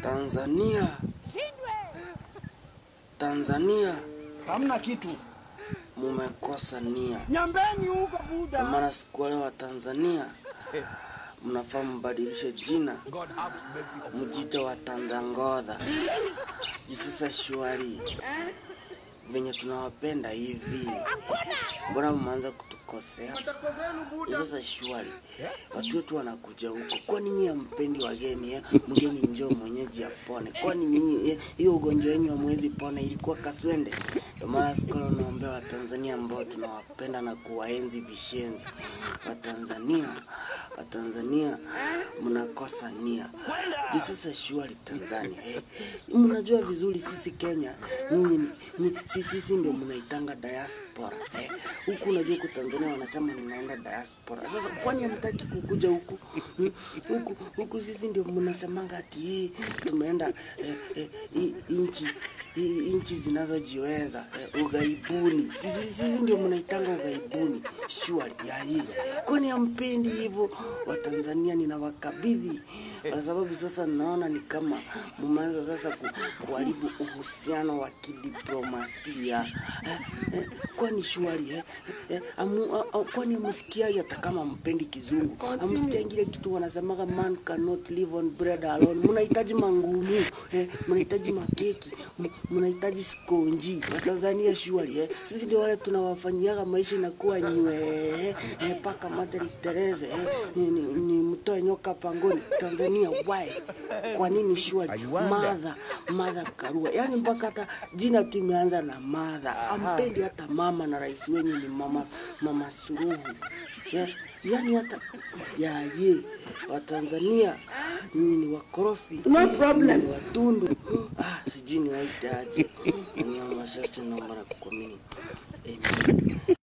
Tanzania hamna kitu. mumekosa nia. Nyambeni huko buda. Maana siku leo Tanzania mnafaa mbadilishe jina. Mjite wa Tanzangodha. Sasa shwari. Venye tunawapenda hivi. Mbona mmeanza kutukosea? Sasa shwari. Watu wetu wanakuja huko. Kwani nyinyi hampendi wageni? Mgeni njoo mwenyeji apone. Kwani nyinyi hiyo ugonjwa wenu hamwezi pona ilikuwa kaswende? Ndio maana siku leo naomba wa Tanzania ambao tunawapenda na kuwaenzi vishenzi. Wa Tanzania mnakosa nia. Sasa shwari Tanzania. Mnajua vizuri sisi Kenya, sisi ndio mnaitanga diaspora. Huku unajua kwa Tanzania wanasema ninaenda diaspora. Sasa kwani hamtaki kukuja huku? Huku sisi ndio mnasemanga ati tumeenda inchi zinazojiweza, ugaibuni. Sisi ndio mnaitanga ugaibuni. Shwari ya hii. Kwani hampendi hivyo? Wa Tanzania ninawakabidhi kwa sababu sasa naona ni kama mmeanza sasa kuharibu uhusiano wa kidiplomasia. Kwani shwari kwani msikia hata kama mpendi kizungu, amsikia ingine kitu wanasemaga man cannot live on bread alone. Mnahitaji mangumu, mnahitaji makeki, mnahitaji skonji. Wa Tanzania shwari sisi ndio wale tunawafanyiaga maisha inakuwa nywe paka Mother Teresa ni mtoe nyoka pangoni. Tanzania why? Kwa nini shwari? Mother Karua. Yaani mpaka hata jina tu imeanza na mother. Ampendi hata mama na rais wenyu ni mama Suluhu. Yaani hata wa Tanzania nyinyi ni wakorofi. No problem. Ni watundu. Sijui ni waitaje. Ni mashasha naomba na kuamini. Amen.